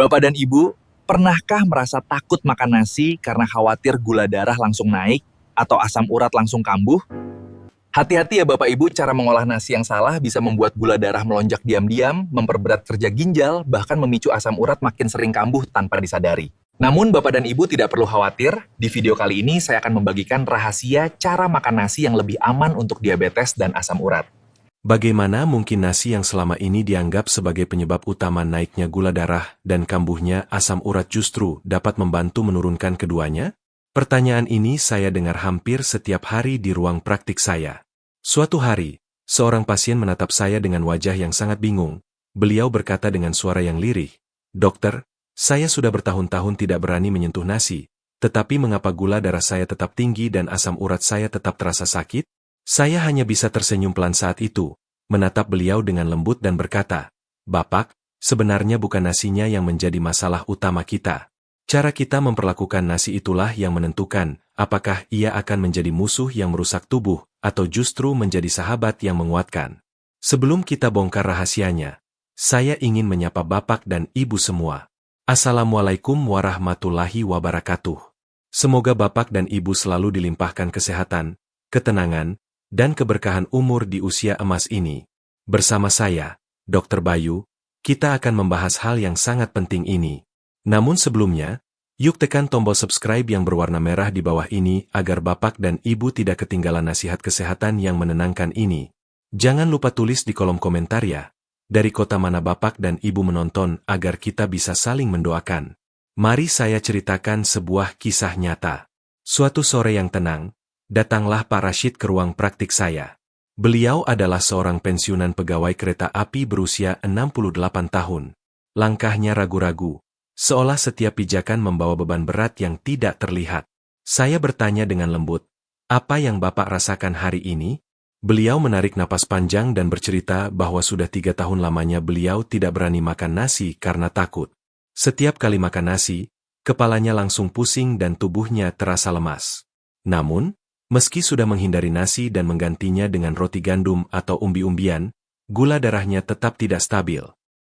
Bapak dan Ibu, pernahkah merasa takut makan nasi karena khawatir gula darah langsung naik atau asam urat langsung kambuh? Hati-hati ya Bapak Ibu, cara mengolah nasi yang salah bisa membuat gula darah melonjak diam-diam, memperberat kerja ginjal, bahkan memicu asam urat makin sering kambuh tanpa disadari. Namun Bapak dan Ibu tidak perlu khawatir, di video kali ini saya akan membagikan rahasia cara makan nasi yang lebih aman untuk diabetes dan asam urat. Bagaimana mungkin nasi yang selama ini dianggap sebagai penyebab utama naiknya gula darah dan kambuhnya asam urat justru dapat membantu menurunkan keduanya? Pertanyaan ini saya dengar hampir setiap hari di ruang praktik saya. Suatu hari, seorang pasien menatap saya dengan wajah yang sangat bingung. Beliau berkata dengan suara yang lirih, "Dokter, saya sudah bertahun-tahun tidak berani menyentuh nasi, tetapi mengapa gula darah saya tetap tinggi dan asam urat saya tetap terasa sakit?" Saya hanya bisa tersenyum pelan saat itu, menatap beliau dengan lembut dan berkata, "Bapak, sebenarnya bukan nasinya yang menjadi masalah utama kita. Cara kita memperlakukan nasi itulah yang menentukan apakah ia akan menjadi musuh yang merusak tubuh atau justru menjadi sahabat yang menguatkan." Sebelum kita bongkar rahasianya, saya ingin menyapa Bapak dan Ibu semua. Assalamualaikum warahmatullahi wabarakatuh. Semoga Bapak dan Ibu selalu dilimpahkan kesehatan, ketenangan, dan keberkahan umur di usia emas ini. Bersama saya, Dr. Bayu, kita akan membahas hal yang sangat penting ini. Namun sebelumnya, yuk tekan tombol subscribe yang berwarna merah di bawah ini agar Bapak dan Ibu tidak ketinggalan nasihat kesehatan yang menenangkan ini. Jangan lupa tulis di kolom komentar ya, dari kota mana Bapak dan Ibu menonton agar kita bisa saling mendoakan. Mari saya ceritakan sebuah kisah nyata. Suatu sore yang tenang, datanglah Pak Rashid ke ruang praktik saya. Beliau adalah seorang pensiunan pegawai kereta api berusia 68 tahun. Langkahnya ragu-ragu, seolah setiap pijakan membawa beban berat yang tidak terlihat. Saya bertanya dengan lembut, "Apa yang Bapak rasakan hari ini?" Beliau menarik napas panjang dan bercerita bahwa sudah 3 tahun lamanya beliau tidak berani makan nasi karena takut. Setiap kali makan nasi, kepalanya langsung pusing dan tubuhnya terasa lemas. Namun, meski sudah menghindari nasi dan menggantinya dengan roti gandum atau umbi-umbian, gula darahnya tetap tidak stabil.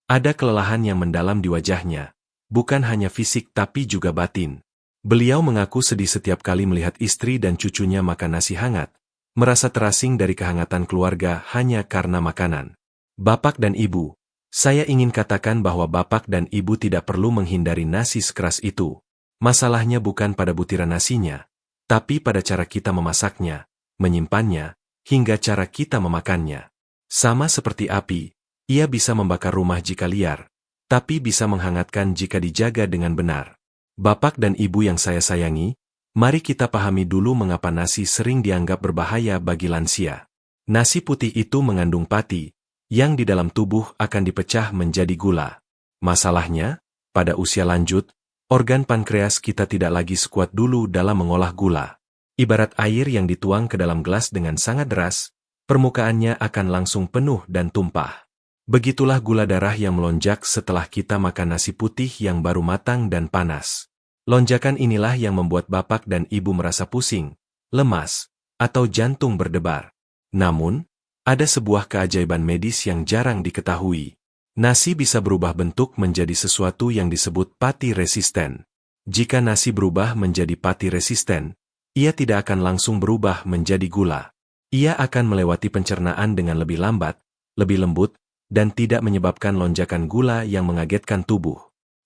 Ada kelelahan yang mendalam di wajahnya, bukan hanya fisik tapi juga batin. Beliau mengaku sedih setiap kali melihat istri dan cucunya makan nasi hangat, merasa terasing dari kehangatan keluarga hanya karena makanan. Bapak dan Ibu, saya ingin katakan bahwa Bapak dan Ibu tidak perlu menghindari nasi sekeras itu. Masalahnya bukan pada butiran nasinya, tapi pada cara kita memasaknya, menyimpannya, hingga cara kita memakannya. Sama seperti api, ia bisa membakar rumah jika liar, tapi bisa menghangatkan jika dijaga dengan benar. Bapak dan Ibu yang saya sayangi, mari kita pahami dulu mengapa nasi sering dianggap berbahaya bagi lansia. Nasi putih itu mengandung pati, yang di dalam tubuh akan dipecah menjadi gula. Masalahnya, pada usia lanjut, organ pankreas kita tidak lagi sekuat dulu dalam mengolah gula. Ibarat air yang dituang ke dalam gelas dengan sangat deras, permukaannya akan langsung penuh dan tumpah. Begitulah gula darah yang melonjak setelah kita makan nasi putih yang baru matang dan panas. Lonjakan inilah yang membuat Bapak dan Ibu merasa pusing, lemas, atau jantung berdebar. Namun, ada sebuah keajaiban medis yang jarang diketahui. Nasi bisa berubah bentuk menjadi sesuatu yang disebut pati resisten. Jika nasi berubah menjadi pati resisten, ia tidak akan langsung berubah menjadi gula. Ia akan melewati pencernaan dengan lebih lambat, lebih lembut, dan tidak menyebabkan lonjakan gula yang mengagetkan tubuh.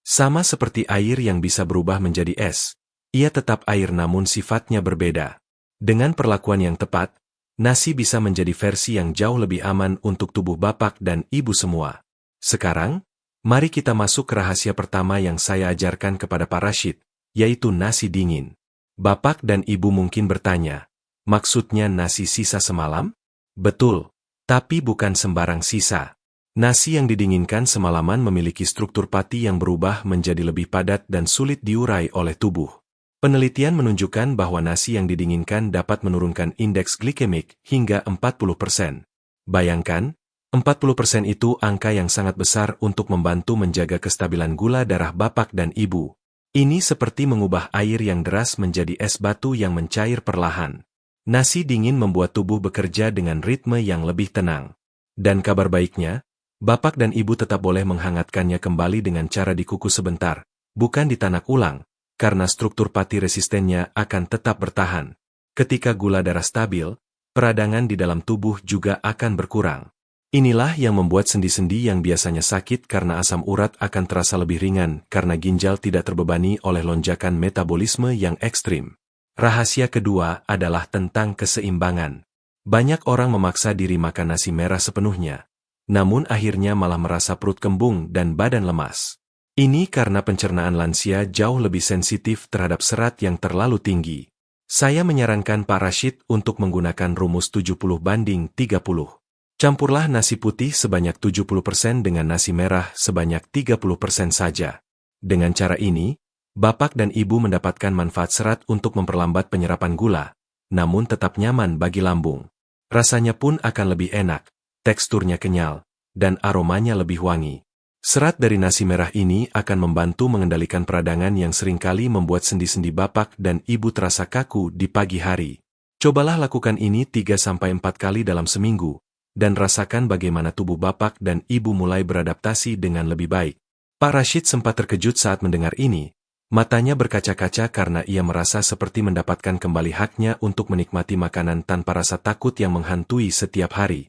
Sama seperti air yang bisa berubah menjadi es, ia tetap air namun sifatnya berbeda. Dengan perlakuan yang tepat, nasi bisa menjadi versi yang jauh lebih aman untuk tubuh Bapak dan Ibu semua. Sekarang, mari kita masuk ke rahasia pertama yang saya ajarkan kepada Pak Rashid, yaitu nasi dingin. Bapak dan Ibu mungkin bertanya, maksudnya nasi sisa semalam? Betul, tapi bukan sembarang sisa. Nasi yang didinginkan semalaman memiliki struktur pati yang berubah menjadi lebih padat dan sulit diurai oleh tubuh. Penelitian menunjukkan bahwa nasi yang didinginkan dapat menurunkan indeks glikemik hingga 40%. Bayangkan, 40% itu angka yang sangat besar untuk membantu menjaga kestabilan gula darah Bapak dan Ibu. Ini seperti mengubah air yang deras menjadi es batu yang mencair perlahan. Nasi dingin membuat tubuh bekerja dengan ritme yang lebih tenang. Dan kabar baiknya, Bapak dan Ibu tetap boleh menghangatkannya kembali dengan cara dikukus sebentar, bukan ditanak ulang, karena struktur pati resistennya akan tetap bertahan. Ketika gula darah stabil, peradangan di dalam tubuh juga akan berkurang. Inilah yang membuat sendi-sendi yang biasanya sakit karena asam urat akan terasa lebih ringan karena ginjal tidak terbebani oleh lonjakan metabolisme yang ekstrim. Rahasia kedua adalah tentang keseimbangan. Banyak orang memaksa diri makan nasi merah sepenuhnya, namun akhirnya malah merasa perut kembung dan badan lemas. Ini karena pencernaan lansia jauh lebih sensitif terhadap serat yang terlalu tinggi. Saya menyarankan Pak Rashid untuk menggunakan rumus 70/30. Campurlah nasi putih sebanyak 70% dengan nasi merah sebanyak 30% saja. Dengan cara ini, Bapak dan Ibu mendapatkan manfaat serat untuk memperlambat penyerapan gula, namun tetap nyaman bagi lambung. Rasanya pun akan lebih enak, teksturnya kenyal, dan aromanya lebih wangi. Serat dari nasi merah ini akan membantu mengendalikan peradangan yang seringkali membuat sendi-sendi Bapak dan Ibu terasa kaku di pagi hari. Cobalah lakukan ini 3-4 kali dalam seminggu, dan rasakan bagaimana tubuh Bapak dan Ibu mulai beradaptasi dengan lebih baik. Pak Rashid sempat terkejut saat mendengar ini. Matanya berkaca-kaca karena ia merasa seperti mendapatkan kembali haknya untuk menikmati makanan tanpa rasa takut yang menghantui setiap hari.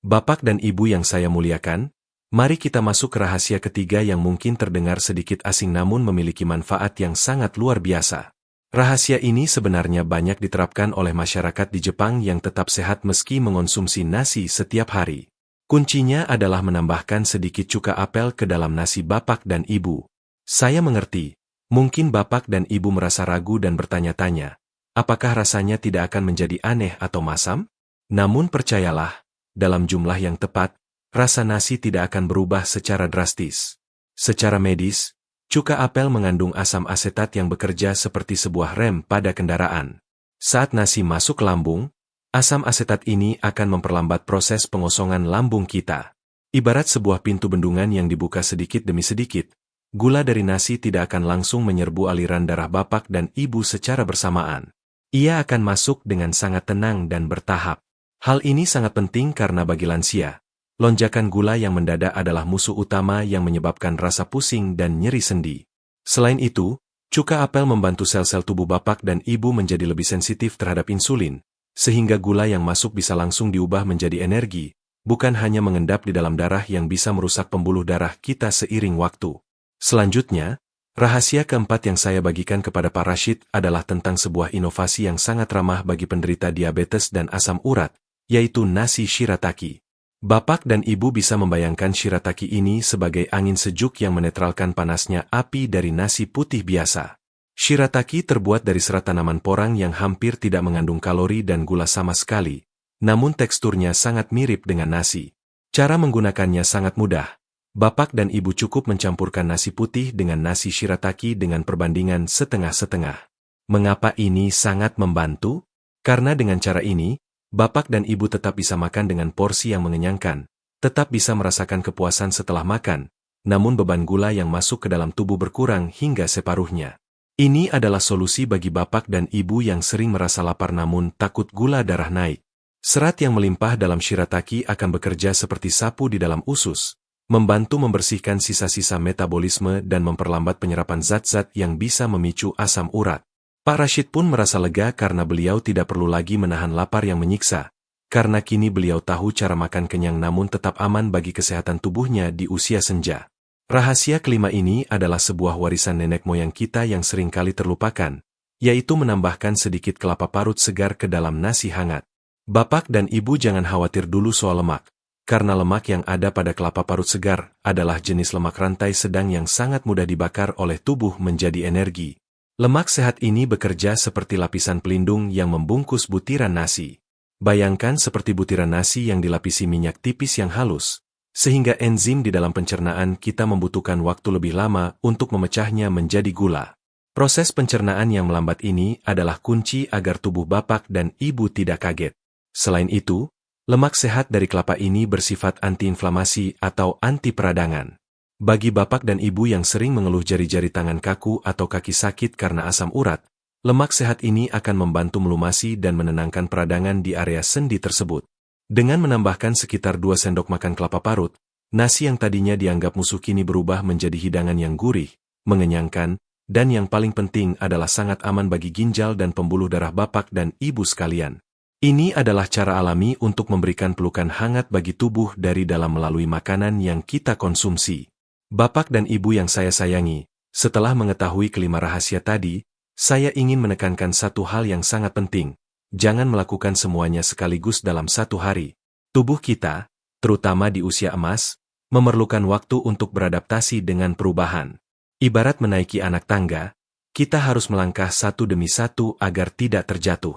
Bapak dan Ibu yang saya muliakan, mari kita masuk ke rahasia ketiga yang mungkin terdengar sedikit asing namun memiliki manfaat yang sangat luar biasa. Rahasia ini sebenarnya banyak diterapkan oleh masyarakat di Jepang yang tetap sehat meski mengonsumsi nasi setiap hari. Kuncinya adalah menambahkan sedikit cuka apel ke dalam nasi Bapak dan Ibu. Saya mengerti, mungkin Bapak dan Ibu merasa ragu dan bertanya-tanya, apakah rasanya tidak akan menjadi aneh atau masam? Namun percayalah, dalam jumlah yang tepat, rasa nasi tidak akan berubah secara drastis. Secara medis, cuka apel mengandung asam asetat yang bekerja seperti sebuah rem pada kendaraan. Saat nasi masuk ke lambung, asam asetat ini akan memperlambat proses pengosongan lambung kita. Ibarat sebuah pintu bendungan yang dibuka sedikit demi sedikit, gula dari nasi tidak akan langsung menyerbu aliran darah Bapak dan Ibu secara bersamaan. Ia akan masuk dengan sangat tenang dan bertahap. Hal ini sangat penting karena bagi lansia, lonjakan gula yang mendadak adalah musuh utama yang menyebabkan rasa pusing dan nyeri sendi. Selain itu, cuka apel membantu sel-sel tubuh Bapak dan Ibu menjadi lebih sensitif terhadap insulin, sehingga gula yang masuk bisa langsung diubah menjadi energi, bukan hanya mengendap di dalam darah yang bisa merusak pembuluh darah kita seiring waktu. Selanjutnya, rahasia keempat yang saya bagikan kepada Pak Rashid adalah tentang sebuah inovasi yang sangat ramah bagi penderita diabetes dan asam urat, yaitu nasi shirataki. Bapak dan Ibu bisa membayangkan shirataki ini sebagai angin sejuk yang menetralkan panasnya api dari nasi putih biasa. Shirataki terbuat dari serat tanaman porang yang hampir tidak mengandung kalori dan gula sama sekali, namun teksturnya sangat mirip dengan nasi. Cara menggunakannya sangat mudah. Bapak dan Ibu cukup mencampurkan nasi putih dengan nasi shirataki dengan perbandingan setengah-setengah. Mengapa ini sangat membantu? Karena dengan cara ini, Bapak dan Ibu tetap bisa makan dengan porsi yang mengenyangkan, tetap bisa merasakan kepuasan setelah makan, namun beban gula yang masuk ke dalam tubuh berkurang hingga separuhnya. Ini adalah solusi bagi Bapak dan Ibu yang sering merasa lapar namun takut gula darah naik. Serat yang melimpah dalam shirataki akan bekerja seperti sapu di dalam usus, membantu membersihkan sisa-sisa metabolisme dan memperlambat penyerapan zat-zat yang bisa memicu asam urat. Pak Rashid pun merasa lega karena beliau tidak perlu lagi menahan lapar yang menyiksa, karena kini beliau tahu cara makan kenyang namun tetap aman bagi kesehatan tubuhnya di usia senja. Rahasia kelima ini adalah sebuah warisan nenek moyang kita yang seringkali terlupakan, yaitu menambahkan sedikit kelapa parut segar ke dalam nasi hangat. Bapak dan Ibu jangan khawatir dulu soal lemak, karena lemak yang ada pada kelapa parut segar adalah jenis lemak rantai sedang yang sangat mudah dibakar oleh tubuh menjadi energi. Lemak sehat ini bekerja seperti lapisan pelindung yang membungkus butiran nasi. Bayangkan seperti butiran nasi yang dilapisi minyak tipis yang halus, sehingga enzim di dalam pencernaan kita membutuhkan waktu lebih lama untuk memecahnya menjadi gula. Proses pencernaan yang melambat ini adalah kunci agar tubuh Bapak dan Ibu tidak kaget. Selain itu, lemak sehat dari kelapa ini bersifat antiinflamasi atau anti peradangan. Bagi Bapak dan Ibu yang sering mengeluh jari-jari tangan kaku atau kaki sakit karena asam urat, lemak sehat ini akan membantu melumasi dan menenangkan peradangan di area sendi tersebut. Dengan menambahkan sekitar 2 sendok makan kelapa parut, Nasi yang tadinya dianggap musuh kini berubah menjadi hidangan yang gurih, mengenyangkan, dan yang paling penting adalah sangat aman bagi ginjal dan pembuluh darah bapak dan ibu sekalian. Ini adalah cara alami untuk memberikan pelukan hangat bagi tubuh dari dalam melalui makanan yang kita konsumsi. Bapak dan ibu yang saya sayangi, setelah mengetahui kelima rahasia tadi, saya ingin menekankan satu hal yang sangat penting. Jangan melakukan semuanya sekaligus dalam satu hari. Tubuh kita, terutama di usia emas, memerlukan waktu untuk beradaptasi dengan perubahan. Ibarat menaiki anak tangga, kita harus melangkah satu demi satu agar tidak terjatuh.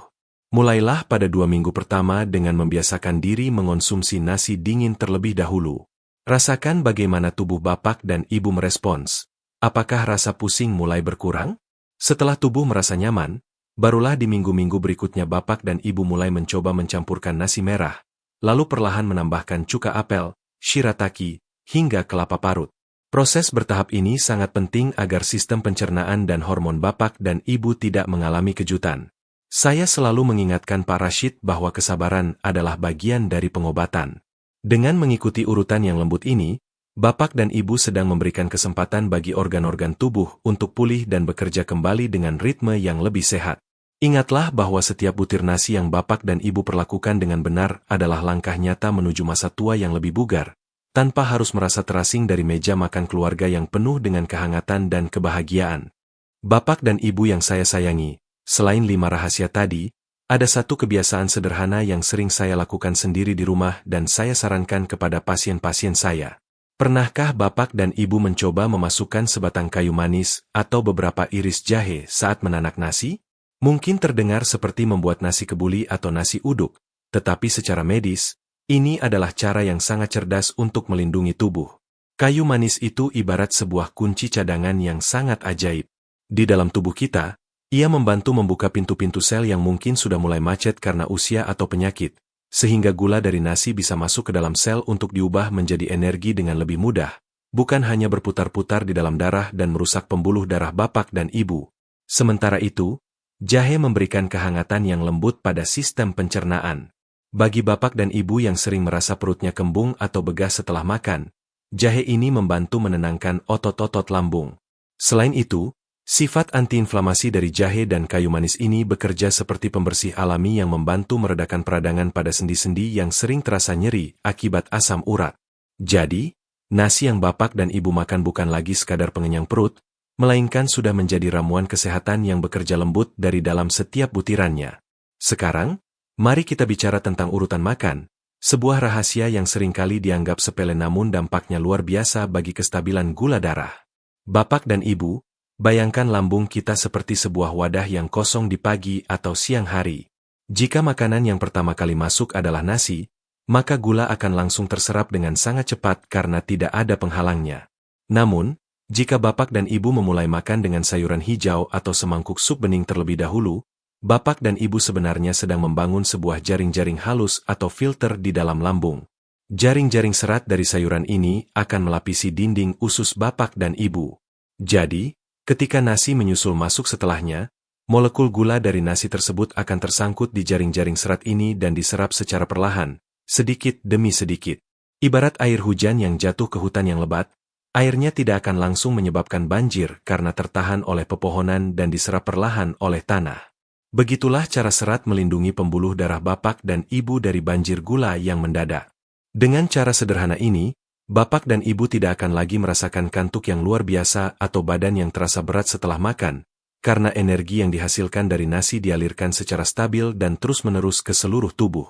Mulailah pada 2 minggu pertama dengan membiasakan diri mengonsumsi nasi dingin terlebih dahulu. Rasakan bagaimana tubuh bapak dan ibu merespons. Apakah rasa pusing mulai berkurang? Setelah tubuh merasa nyaman, barulah di minggu-minggu berikutnya bapak dan ibu mulai mencoba mencampurkan nasi merah, lalu perlahan menambahkan cuka apel, shirataki, hingga kelapa parut. Proses bertahap ini sangat penting agar sistem pencernaan dan hormon bapak dan ibu tidak mengalami kejutan. Saya selalu mengingatkan Pak Rashid bahwa kesabaran adalah bagian dari pengobatan. Dengan mengikuti urutan yang lembut ini, bapak dan ibu sedang memberikan kesempatan bagi organ-organ tubuh untuk pulih dan bekerja kembali dengan ritme yang lebih sehat. Ingatlah bahwa setiap butir nasi yang bapak dan ibu perlakukan dengan benar adalah langkah nyata menuju masa tua yang lebih bugar, tanpa harus merasa terasing dari meja makan keluarga yang penuh dengan kehangatan dan kebahagiaan. Bapak dan ibu yang saya sayangi, selain 5 rahasia tadi, ada satu kebiasaan sederhana yang sering saya lakukan sendiri di rumah dan saya sarankan kepada pasien-pasien saya. Pernahkah bapak dan ibu mencoba memasukkan sebatang kayu manis atau beberapa iris jahe saat menanak nasi? Mungkin terdengar seperti membuat nasi kebuli atau nasi uduk, tetapi secara medis, ini adalah cara yang sangat cerdas untuk melindungi tubuh. Kayu manis itu ibarat sebuah kunci cadangan yang sangat ajaib. Di dalam tubuh kita, ia membantu membuka pintu-pintu sel yang mungkin sudah mulai macet karena usia atau penyakit, sehingga gula dari nasi bisa masuk ke dalam sel untuk diubah menjadi energi dengan lebih mudah, bukan hanya berputar-putar di dalam darah dan merusak pembuluh darah bapak dan ibu. Sementara itu, jahe memberikan kehangatan yang lembut pada sistem pencernaan. Bagi bapak dan ibu yang sering merasa perutnya kembung atau begah setelah makan, jahe ini membantu menenangkan otot-otot lambung. Selain itu, sifat antiinflamasi dari jahe dan kayu manis ini bekerja seperti pembersih alami yang membantu meredakan peradangan pada sendi-sendi yang sering terasa nyeri akibat asam urat. Jadi, nasi yang bapak dan ibu makan bukan lagi sekadar pengenyang perut, melainkan sudah menjadi ramuan kesehatan yang bekerja lembut dari dalam setiap butirannya. Sekarang, mari kita bicara tentang urutan makan, sebuah rahasia yang seringkali dianggap sepele namun dampaknya luar biasa bagi kestabilan gula darah. Bapak dan ibu, bayangkan lambung kita seperti sebuah wadah yang kosong di pagi atau siang hari. Jika makanan yang pertama kali masuk adalah nasi, maka gula akan langsung terserap dengan sangat cepat karena tidak ada penghalangnya. Namun, jika bapak dan ibu memulai makan dengan sayuran hijau atau semangkuk sup bening terlebih dahulu, bapak dan ibu sebenarnya sedang membangun sebuah jaring-jaring halus atau filter di dalam lambung. Jaring-jaring serat dari sayuran ini akan melapisi dinding usus bapak dan ibu. Jadi, ketika nasi menyusul masuk setelahnya, molekul gula dari nasi tersebut akan tersangkut di jaring-jaring serat ini dan diserap secara perlahan, sedikit demi sedikit. Ibarat air hujan yang jatuh ke hutan yang lebat, airnya tidak akan langsung menyebabkan banjir karena tertahan oleh pepohonan dan diserap perlahan oleh tanah. Begitulah cara serat melindungi pembuluh darah bapak dan ibu dari banjir gula yang mendadak. Dengan cara sederhana ini, bapak dan ibu tidak akan lagi merasakan kantuk yang luar biasa atau badan yang terasa berat setelah makan, karena energi yang dihasilkan dari nasi dialirkan secara stabil dan terus-menerus ke seluruh tubuh.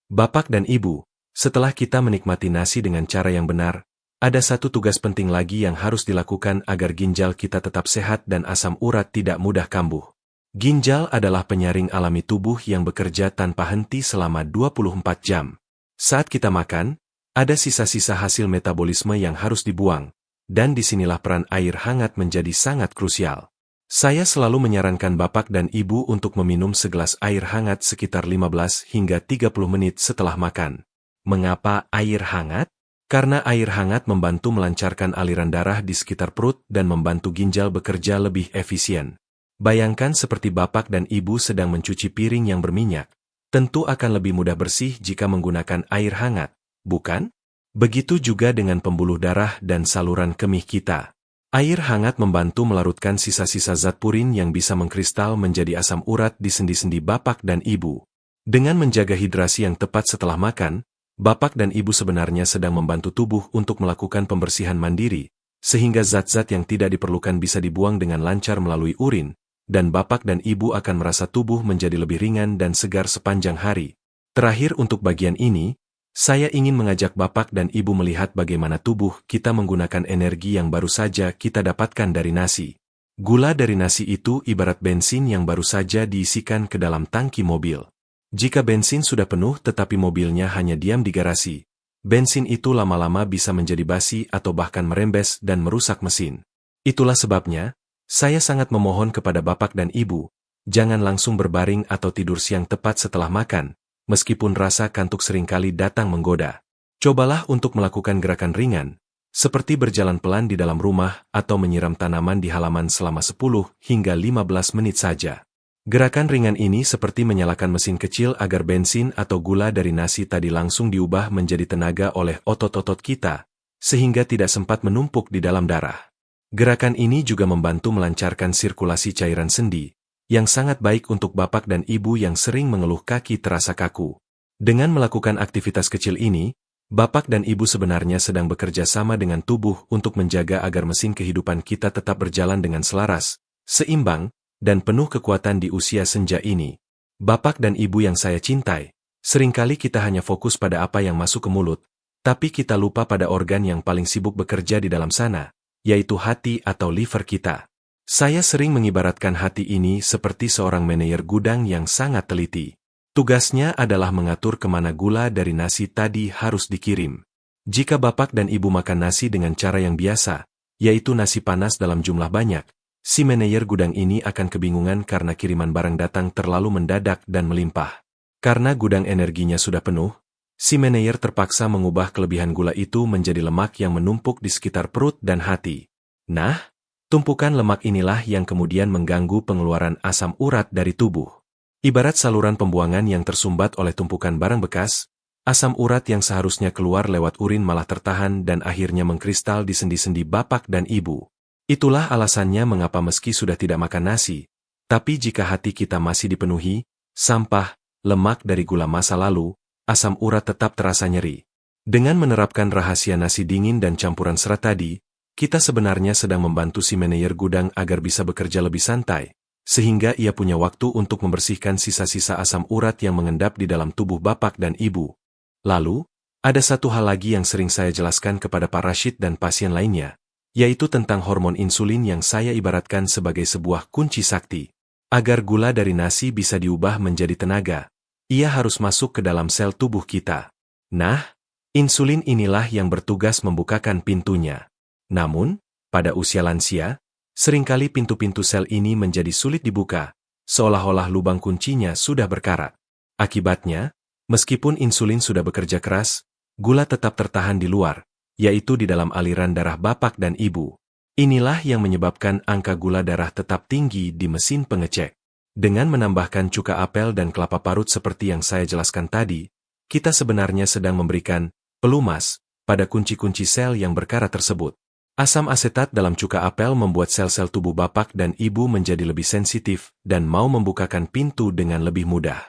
Bapak dan ibu, setelah kita menikmati nasi dengan cara yang benar, ada satu tugas penting lagi yang harus dilakukan agar ginjal kita tetap sehat dan asam urat tidak mudah kambuh. Ginjal adalah penyaring alami tubuh yang bekerja tanpa henti selama 24 jam. Saat kita makan, ada sisa-sisa hasil metabolisme yang harus dibuang, dan disinilah peran air hangat menjadi sangat krusial. Saya selalu menyarankan bapak dan ibu untuk meminum segelas air hangat sekitar 15 hingga 30 menit setelah makan. Mengapa air hangat? Karena air hangat membantu melancarkan aliran darah di sekitar perut dan membantu ginjal bekerja lebih efisien. Bayangkan seperti bapak dan ibu sedang mencuci piring yang berminyak. Tentu akan lebih mudah bersih jika menggunakan air hangat, bukan? Begitu juga dengan pembuluh darah dan saluran kemih kita. Air hangat membantu melarutkan sisa-sisa zat purin yang bisa mengkristal menjadi asam urat di sendi-sendi bapak dan ibu. Dengan menjaga hidrasi yang tepat setelah makan, bapak dan ibu sebenarnya sedang membantu tubuh untuk melakukan pembersihan mandiri, sehingga zat-zat yang tidak diperlukan bisa dibuang dengan lancar melalui urin, dan bapak dan ibu akan merasa tubuh menjadi lebih ringan dan segar sepanjang hari. Terakhir untuk bagian ini, saya ingin mengajak bapak dan ibu melihat bagaimana tubuh kita menggunakan energi yang baru saja kita dapatkan dari nasi. Gula dari nasi itu ibarat bensin yang baru saja diisikan ke dalam tangki mobil. Jika bensin sudah penuh tetapi mobilnya hanya diam di garasi, bensin itu lama-lama bisa menjadi basi atau bahkan merembes dan merusak mesin. Itulah sebabnya, saya sangat memohon kepada bapak dan ibu, jangan langsung berbaring atau tidur siang tepat setelah makan, meskipun rasa kantuk seringkali datang menggoda. Cobalah untuk melakukan gerakan ringan, seperti berjalan pelan di dalam rumah atau menyiram tanaman di halaman selama 10 hingga 15 menit saja. Gerakan ringan ini seperti menyalakan mesin kecil agar bensin atau gula dari nasi tadi langsung diubah menjadi tenaga oleh otot-otot kita, sehingga tidak sempat menumpuk di dalam darah. Gerakan ini juga membantu melancarkan sirkulasi cairan sendi, yang sangat baik untuk bapak dan ibu yang sering mengeluh kaki terasa kaku. Dengan melakukan aktivitas kecil ini, bapak dan ibu sebenarnya sedang bekerja sama dengan tubuh untuk menjaga agar mesin kehidupan kita tetap berjalan dengan selaras, seimbang, dan penuh kekuatan di usia senja ini. Bapak dan ibu yang saya cintai, seringkali kita hanya fokus pada apa yang masuk ke mulut, tapi kita lupa pada organ yang paling sibuk bekerja di dalam sana, yaitu hati atau liver kita. Saya sering mengibaratkan hati ini seperti seorang manajer gudang yang sangat teliti. Tugasnya adalah mengatur kemana gula dari nasi tadi harus dikirim. Jika bapak dan ibu makan nasi dengan cara yang biasa, yaitu nasi panas dalam jumlah banyak, si manajer gudang ini akan kebingungan karena kiriman barang datang terlalu mendadak dan melimpah. Karena gudang energinya sudah penuh, si manajer terpaksa mengubah kelebihan gula itu menjadi lemak yang menumpuk di sekitar perut dan hati. Nah, tumpukan lemak inilah yang kemudian mengganggu pengeluaran asam urat dari tubuh. Ibarat saluran pembuangan yang tersumbat oleh tumpukan barang bekas, asam urat yang seharusnya keluar lewat urin malah tertahan dan akhirnya mengkristal di sendi-sendi bapak dan ibu. Itulah alasannya mengapa meski sudah tidak makan nasi, tapi jika hati kita masih dipenuhi sampah, lemak dari gula masa lalu, asam urat tetap terasa nyeri. Dengan menerapkan rahasia nasi dingin dan campuran serat tadi, kita sebenarnya sedang membantu si manajer gudang agar bisa bekerja lebih santai, sehingga ia punya waktu untuk membersihkan sisa-sisa asam urat yang mengendap di dalam tubuh bapak dan ibu. Lalu, ada satu hal lagi yang sering saya jelaskan kepada Pak Rashid dan pasien lainnya, yaitu tentang hormon insulin yang saya ibaratkan sebagai sebuah kunci sakti. Agar gula dari nasi bisa diubah menjadi tenaga, ia harus masuk ke dalam sel tubuh kita. Nah, insulin inilah yang bertugas membukakan pintunya. Namun, pada usia lansia, seringkali pintu-pintu sel ini menjadi sulit dibuka, seolah-olah lubang kuncinya sudah berkarat. Akibatnya, meskipun insulin sudah bekerja keras, gula tetap tertahan di luar, yaitu di dalam aliran darah bapak dan ibu. Inilah yang menyebabkan angka gula darah tetap tinggi di mesin pengecek. Dengan menambahkan cuka apel dan kelapa parut seperti yang saya jelaskan tadi, kita sebenarnya sedang memberikan pelumas pada kunci-kunci sel yang berkarat tersebut. Asam asetat dalam cuka apel membuat sel-sel tubuh bapak dan ibu menjadi lebih sensitif dan mau membukakan pintu dengan lebih mudah.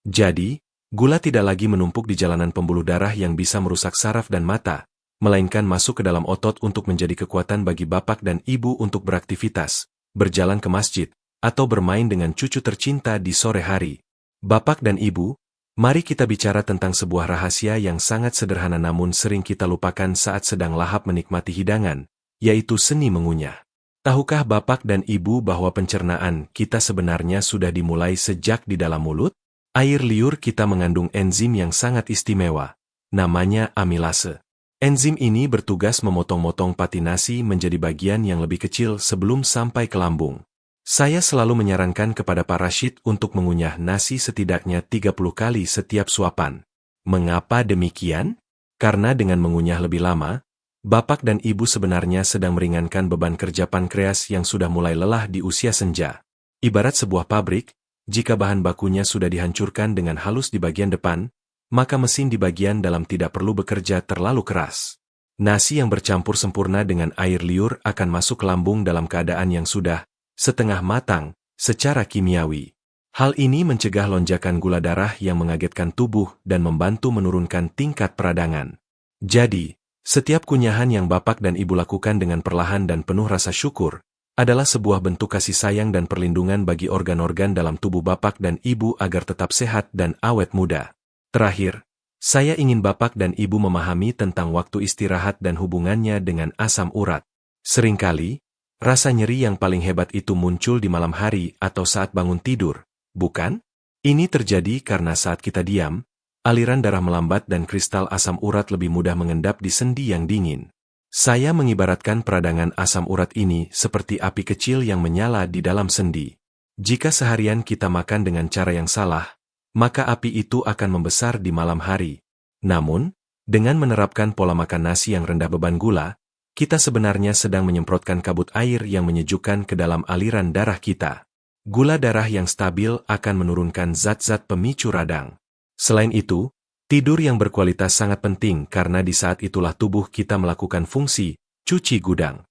Jadi, gula tidak lagi menumpuk di jalanan pembuluh darah yang bisa merusak saraf dan mata, melainkan masuk ke dalam otot untuk menjadi kekuatan bagi bapak dan ibu untuk beraktivitas, berjalan ke masjid, atau bermain dengan cucu tercinta di sore hari. Bapak dan ibu, mari kita bicara tentang sebuah rahasia yang sangat sederhana namun sering kita lupakan saat sedang lahap menikmati hidangan, yaitu seni mengunyah. Tahukah bapak dan ibu bahwa pencernaan kita sebenarnya sudah dimulai sejak di dalam mulut? Air liur kita mengandung enzim yang sangat istimewa, namanya amilase. Enzim ini bertugas memotong-motong pati nasi menjadi bagian yang lebih kecil sebelum sampai ke lambung. Saya selalu menyarankan kepada Pak Rashid untuk mengunyah nasi setidaknya 30 kali setiap suapan. Mengapa demikian? Karena dengan mengunyah lebih lama, bapak dan ibu sebenarnya sedang meringankan beban kerja pankreas yang sudah mulai lelah di usia senja. Ibarat sebuah pabrik, jika bahan bakunya sudah dihancurkan dengan halus di bagian depan, maka mesin di bagian dalam tidak perlu bekerja terlalu keras. Nasi yang bercampur sempurna dengan air liur akan masuk ke lambung dalam keadaan yang sudah setengah matang secara kimiawi. Hal ini mencegah lonjakan gula darah yang mengagetkan tubuh dan membantu menurunkan tingkat peradangan. Jadi, setiap kunyahan yang Bapak dan Ibu lakukan dengan perlahan dan penuh rasa syukur adalah sebuah bentuk kasih sayang dan perlindungan bagi organ-organ dalam tubuh Bapak dan Ibu agar tetap sehat dan awet muda. Terakhir, saya ingin Bapak dan Ibu memahami tentang waktu istirahat dan hubungannya dengan asam urat. Seringkali, rasa nyeri yang paling hebat itu muncul di malam hari atau saat bangun tidur, bukan? Ini terjadi karena saat kita diam, aliran darah melambat dan kristal asam urat lebih mudah mengendap di sendi yang dingin. Saya mengibaratkan peradangan asam urat ini seperti api kecil yang menyala di dalam sendi. Jika seharian kita makan dengan cara yang salah, maka api itu akan membesar di malam hari. Namun, dengan menerapkan pola makan nasi yang rendah beban gula, kita sebenarnya sedang menyemprotkan kabut air yang menyejukkan ke dalam aliran darah kita. Gula darah yang stabil akan menurunkan zat-zat pemicu radang. Selain itu, tidur yang berkualitas sangat penting karena di saat itulah tubuh kita melakukan fungsi cuci gudang.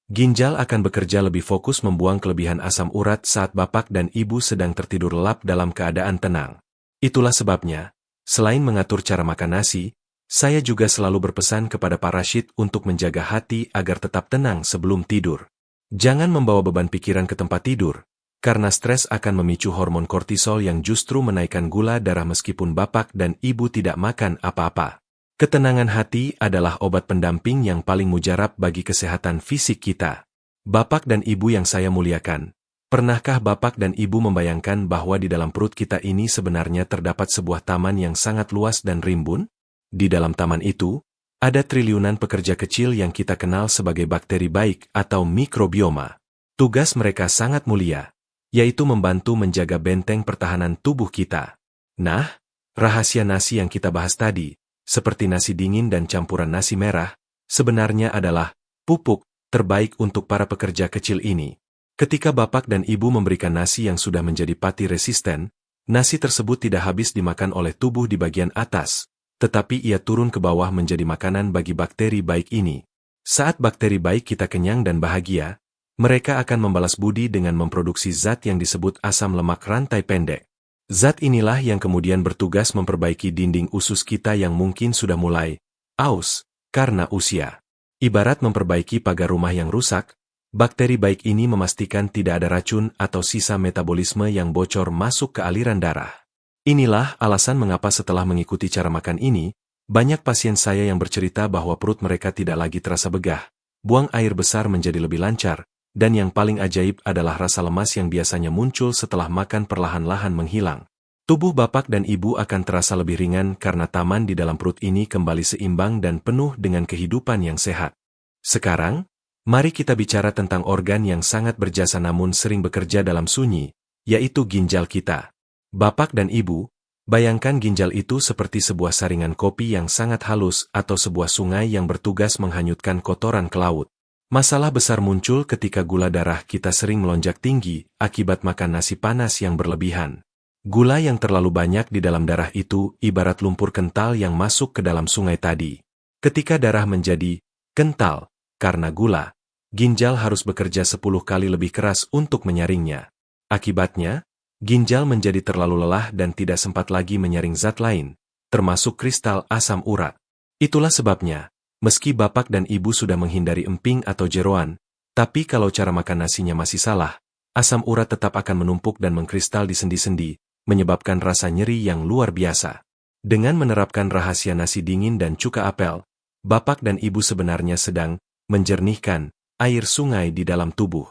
Ginjal akan bekerja lebih fokus membuang kelebihan asam urat saat Bapak dan Ibu sedang tertidur lelap dalam keadaan tenang. Itulah sebabnya, selain mengatur cara makan nasi, saya juga selalu berpesan kepada Pak Rashid untuk menjaga hati agar tetap tenang sebelum tidur. Jangan membawa beban pikiran ke tempat tidur, karena stres akan memicu hormon kortisol yang justru menaikkan gula darah meskipun Bapak dan Ibu tidak makan apa-apa. Ketenangan hati adalah obat pendamping yang paling mujarab bagi kesehatan fisik kita. Bapak dan Ibu yang saya muliakan, pernahkah Bapak dan Ibu membayangkan bahwa di dalam perut kita ini sebenarnya terdapat sebuah taman yang sangat luas dan rimbun? Di dalam taman itu, ada triliunan pekerja kecil yang kita kenal sebagai bakteri baik atau mikrobioma. Tugas mereka sangat mulia, yaitu membantu menjaga benteng pertahanan tubuh kita. Nah, rahasia nasi yang kita bahas tadi, seperti nasi dingin dan campuran nasi merah, sebenarnya adalah pupuk terbaik untuk para pekerja kecil ini. Ketika Bapak dan Ibu memberikan nasi yang sudah menjadi pati resisten, nasi tersebut tidak habis dimakan oleh tubuh di bagian atas, tetapi ia turun ke bawah menjadi makanan bagi bakteri baik ini. Saat bakteri baik kita kenyang dan bahagia, mereka akan membalas budi dengan memproduksi zat yang disebut asam lemak rantai pendek. Zat inilah yang kemudian bertugas memperbaiki dinding usus kita yang mungkin sudah mulai aus karena usia. Ibarat memperbaiki pagar rumah yang rusak, bakteri baik ini memastikan tidak ada racun atau sisa metabolisme yang bocor masuk ke aliran darah. Inilah alasan mengapa setelah mengikuti cara makan ini, banyak pasien saya yang bercerita bahwa perut mereka tidak lagi terasa begah, buang air besar menjadi lebih lancar, dan yang paling ajaib adalah rasa lemas yang biasanya muncul setelah makan perlahan-lahan menghilang. Tubuh Bapak dan Ibu akan terasa lebih ringan karena taman di dalam perut ini kembali seimbang dan penuh dengan kehidupan yang sehat. Sekarang, mari kita bicara tentang organ yang sangat berjasa namun sering bekerja dalam sunyi, yaitu ginjal kita. Bapak dan Ibu, bayangkan ginjal itu seperti sebuah saringan kopi yang sangat halus atau sebuah sungai yang bertugas menghanyutkan kotoran ke laut. Masalah besar muncul ketika gula darah kita sering melonjak tinggi akibat makan nasi panas yang berlebihan. Gula yang terlalu banyak di dalam darah itu ibarat lumpur kental yang masuk ke dalam sungai tadi. Ketika darah menjadi kental karena gula, ginjal harus bekerja 10 kali lebih keras untuk menyaringnya. Akibatnya, ginjal menjadi terlalu lelah dan tidak sempat lagi menyaring zat lain, termasuk kristal asam urat. Itulah sebabnya, meski Bapak dan Ibu sudah menghindari emping atau jeroan, tapi kalau cara makan nasinya masih salah, asam urat tetap akan menumpuk dan mengkristal di sendi-sendi, menyebabkan rasa nyeri yang luar biasa. Dengan menerapkan rahasia nasi dingin dan cuka apel, Bapak dan Ibu sebenarnya sedang menjernihkan air sungai di dalam tubuh.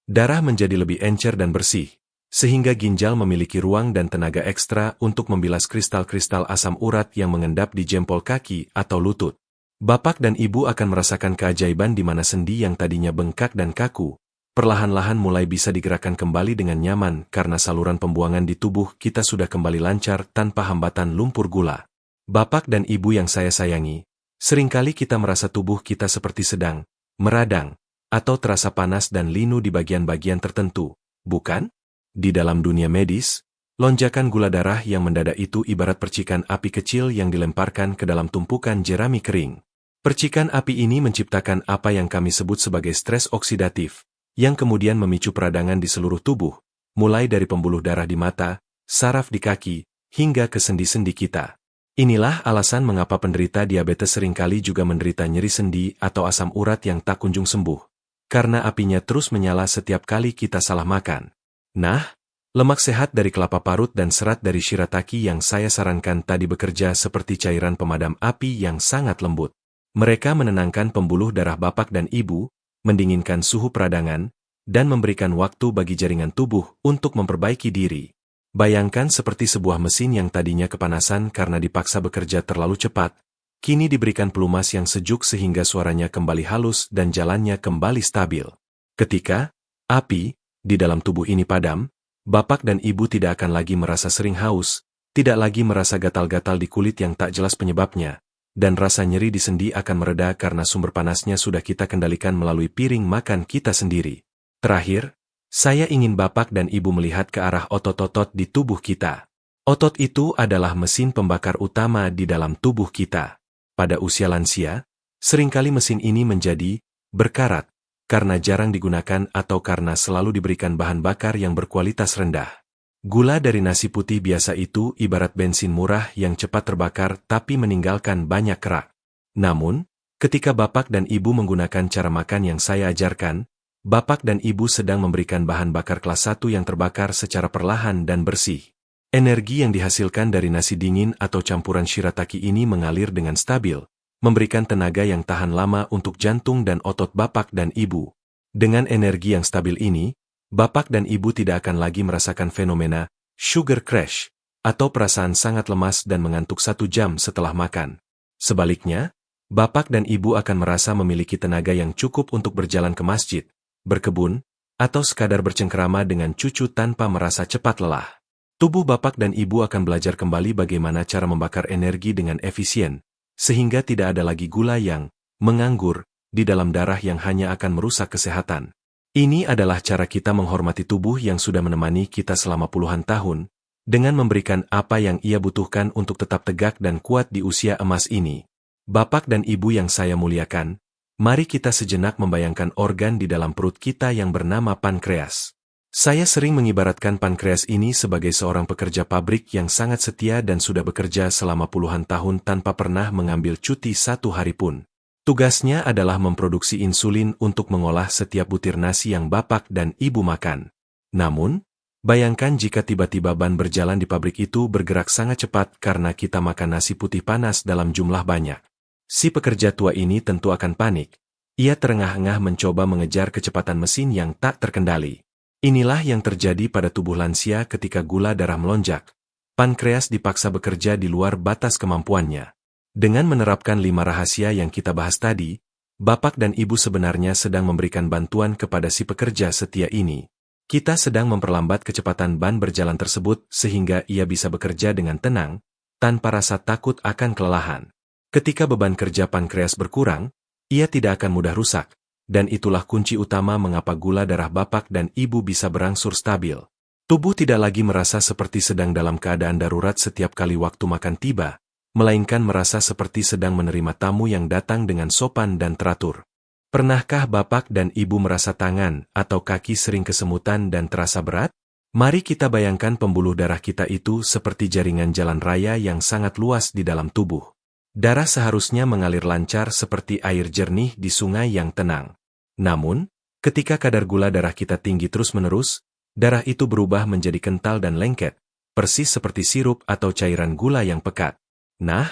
Darah menjadi lebih encer dan bersih, sehingga ginjal memiliki ruang dan tenaga ekstra untuk membilas kristal-kristal asam urat yang mengendap di jempol kaki atau lutut. Bapak dan Ibu akan merasakan keajaiban di mana sendi yang tadinya bengkak dan kaku, perlahan-lahan mulai bisa digerakkan kembali dengan nyaman karena saluran pembuangan di tubuh kita sudah kembali lancar tanpa hambatan lumpur gula. Bapak dan Ibu yang saya sayangi, seringkali kita merasa tubuh kita seperti sedang meradang, atau terasa panas dan linu di bagian-bagian tertentu, bukan? Di dalam dunia medis, Lonjakan gula darah yang mendadak itu ibarat percikan api kecil yang dilemparkan ke dalam tumpukan jerami kering. Percikan api ini menciptakan apa yang kami sebut sebagai stres oksidatif, yang kemudian memicu peradangan di seluruh tubuh, mulai dari pembuluh darah di mata, saraf di kaki, hingga ke sendi-sendi kita. Inilah alasan mengapa penderita diabetes seringkali juga menderita nyeri sendi atau asam urat yang tak kunjung sembuh, karena apinya terus menyala setiap kali kita salah makan. Nah, lemak sehat dari kelapa parut dan serat dari shirataki yang saya sarankan tadi bekerja seperti cairan pemadam api yang sangat lembut. Mereka menenangkan pembuluh darah bapak dan ibu, mendinginkan suhu peradangan, dan memberikan waktu bagi jaringan tubuh untuk memperbaiki diri. Bayangkan seperti sebuah mesin yang tadinya kepanasan karena dipaksa bekerja terlalu cepat, kini diberikan pelumas yang sejuk sehingga suaranya kembali halus dan jalannya kembali stabil. Ketika api di dalam tubuh ini padam, bapak dan ibu tidak akan lagi merasa sering haus, tidak lagi merasa gatal-gatal di kulit yang tak jelas penyebabnya, dan rasa nyeri di sendi akan mereda karena sumber panasnya sudah kita kendalikan melalui piring makan kita sendiri. Terakhir, saya ingin bapak dan ibu melihat ke arah otot-otot di tubuh kita. Otot itu adalah mesin pembakar utama di dalam tubuh kita. Pada usia lansia, seringkali mesin ini menjadi berkarat, karena jarang digunakan atau karena selalu diberikan bahan bakar yang berkualitas rendah. Gula dari nasi putih biasa itu ibarat bensin murah yang cepat terbakar tapi meninggalkan banyak kerak. Namun, ketika bapak dan ibu menggunakan cara makan yang saya ajarkan, bapak dan ibu sedang memberikan bahan bakar kelas 1 yang terbakar secara perlahan dan bersih. Energi yang dihasilkan dari nasi dingin atau campuran shirataki ini mengalir dengan stabil, memberikan tenaga yang tahan lama untuk jantung dan otot bapak dan ibu. Dengan energi yang stabil ini, bapak dan ibu tidak akan lagi merasakan fenomena sugar crash atau perasaan sangat lemas dan mengantuk 1 jam setelah makan. Sebaliknya, bapak dan ibu akan merasa memiliki tenaga yang cukup untuk berjalan ke masjid, berkebun, atau sekadar bercengkerama dengan cucu tanpa merasa cepat lelah. Tubuh bapak dan ibu akan belajar kembali bagaimana cara membakar energi dengan efisien, sehingga tidak ada lagi gula yang menganggur di dalam darah yang hanya akan merusak kesehatan. Ini adalah cara kita menghormati tubuh yang sudah menemani kita selama puluhan tahun, dengan memberikan apa yang ia butuhkan untuk tetap tegak dan kuat di usia emas ini. Bapak dan ibu yang saya muliakan, mari kita sejenak membayangkan organ di dalam perut kita yang bernama pankreas. Saya sering mengibaratkan pankreas ini sebagai seorang pekerja pabrik yang sangat setia dan sudah bekerja selama puluhan tahun tanpa pernah mengambil cuti 1 hari pun. Tugasnya adalah memproduksi insulin untuk mengolah setiap butir nasi yang bapak dan ibu makan. Namun, bayangkan jika tiba-tiba ban berjalan di pabrik itu bergerak sangat cepat karena kita makan nasi putih panas dalam jumlah banyak. Si pekerja tua ini tentu akan panik. Ia terengah-engah mencoba mengejar kecepatan mesin yang tak terkendali. Inilah yang terjadi pada tubuh lansia ketika gula darah melonjak. Pankreas dipaksa bekerja di luar batas kemampuannya. Dengan menerapkan 5 rahasia yang kita bahas tadi, bapak dan ibu sebenarnya sedang memberikan bantuan kepada si pekerja setia ini. Kita sedang memperlambat kecepatan ban berjalan tersebut sehingga ia bisa bekerja dengan tenang, tanpa rasa takut akan kelelahan. Ketika beban kerja pankreas berkurang, ia tidak akan mudah rusak, dan itulah kunci utama mengapa gula darah bapak dan ibu bisa berangsur stabil. Tubuh tidak lagi merasa seperti sedang dalam keadaan darurat setiap kali waktu makan tiba, melainkan merasa seperti sedang menerima tamu yang datang dengan sopan dan teratur. Pernahkah bapak dan ibu merasa tangan atau kaki sering kesemutan dan terasa berat? Mari kita bayangkan pembuluh darah kita itu seperti jaringan jalan raya yang sangat luas di dalam tubuh. Darah seharusnya mengalir lancar seperti air jernih di sungai yang tenang. Namun, ketika kadar gula darah kita tinggi terus-menerus, darah itu berubah menjadi kental dan lengket, persis seperti sirup atau cairan gula yang pekat. Nah,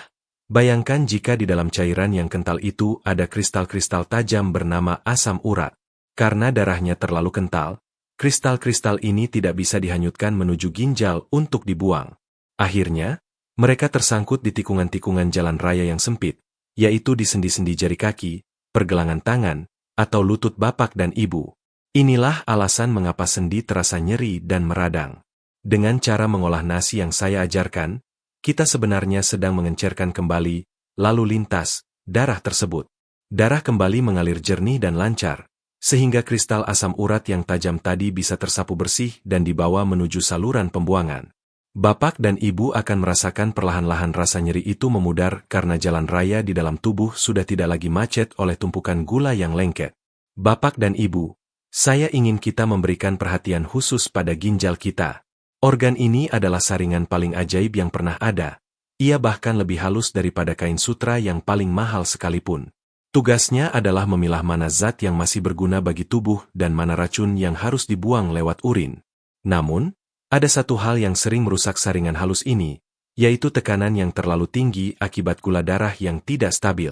bayangkan jika di dalam cairan yang kental itu ada kristal-kristal tajam bernama asam urat. Karena darahnya terlalu kental, kristal-kristal ini tidak bisa dihanyutkan menuju ginjal untuk dibuang. Akhirnya, mereka tersangkut di tikungan-tikungan jalan raya yang sempit, yaitu di sendi-sendi jari kaki, pergelangan tangan, atau lutut bapak dan ibu. Inilah alasan mengapa sendi terasa nyeri dan meradang. Dengan cara mengolah nasi yang saya ajarkan, kita sebenarnya sedang mengencerkan kembali, lalu lintas, darah tersebut. Darah kembali mengalir jernih dan lancar, sehingga kristal asam urat yang tajam tadi bisa tersapu bersih dan dibawa menuju saluran pembuangan. Bapak dan Ibu akan merasakan perlahan-lahan rasa nyeri itu memudar karena jalan raya di dalam tubuh sudah tidak lagi macet oleh tumpukan gula yang lengket. Bapak dan Ibu, saya ingin kita memberikan perhatian khusus pada ginjal kita. Organ ini adalah saringan paling ajaib yang pernah ada. Ia bahkan lebih halus daripada kain sutra yang paling mahal sekalipun. Tugasnya adalah memilah mana zat yang masih berguna bagi tubuh dan mana racun yang harus dibuang lewat urin. Namun, ada satu hal yang sering merusak saringan halus ini, yaitu tekanan yang terlalu tinggi akibat gula darah yang tidak stabil.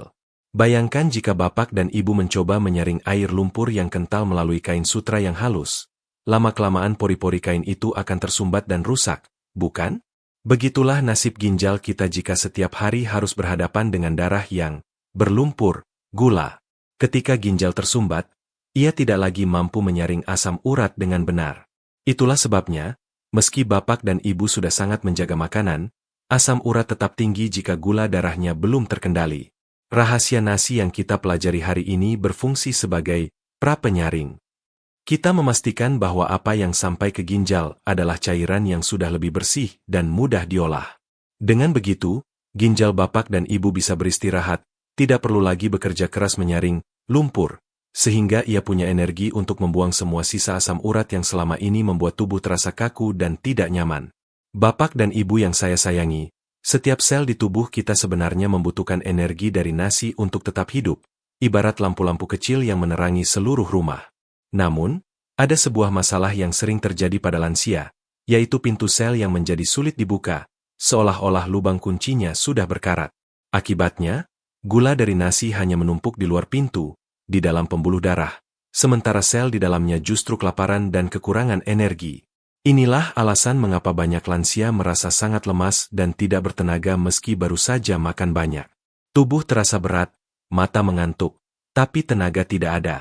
Bayangkan jika Bapak dan Ibu mencoba menyaring air lumpur yang kental melalui kain sutra yang halus. Lama-kelamaan pori-pori kain itu akan tersumbat dan rusak, bukan? Begitulah nasib ginjal kita jika setiap hari harus berhadapan dengan darah yang berlumpur, gula. Ketika ginjal tersumbat, ia tidak lagi mampu menyaring asam urat dengan benar. Itulah sebabnya, meski Bapak dan Ibu sudah sangat menjaga makanan, asam urat tetap tinggi jika gula darahnya belum terkendali. Rahasia nasi yang kita pelajari hari ini berfungsi sebagai pra-penyaring. Kita memastikan bahwa apa yang sampai ke ginjal adalah cairan yang sudah lebih bersih dan mudah diolah. Dengan begitu, ginjal Bapak dan Ibu bisa beristirahat, tidak perlu lagi bekerja keras menyaring lumpur, sehingga ia punya energi untuk membuang semua sisa asam urat yang selama ini membuat tubuh terasa kaku dan tidak nyaman. Bapak dan Ibu yang saya sayangi, setiap sel di tubuh kita sebenarnya membutuhkan energi dari nasi untuk tetap hidup, ibarat lampu-lampu kecil yang menerangi seluruh rumah. Namun, ada sebuah masalah yang sering terjadi pada lansia, yaitu pintu sel yang menjadi sulit dibuka, seolah-olah lubang kuncinya sudah berkarat. Akibatnya, gula dari nasi hanya menumpuk di luar pintu, di dalam pembuluh darah, sementara sel di dalamnya justru kelaparan dan kekurangan energi. Inilah alasan mengapa banyak lansia merasa sangat lemas dan tidak bertenaga meski baru saja makan banyak. Tubuh terasa berat, mata mengantuk, tapi tenaga tidak ada.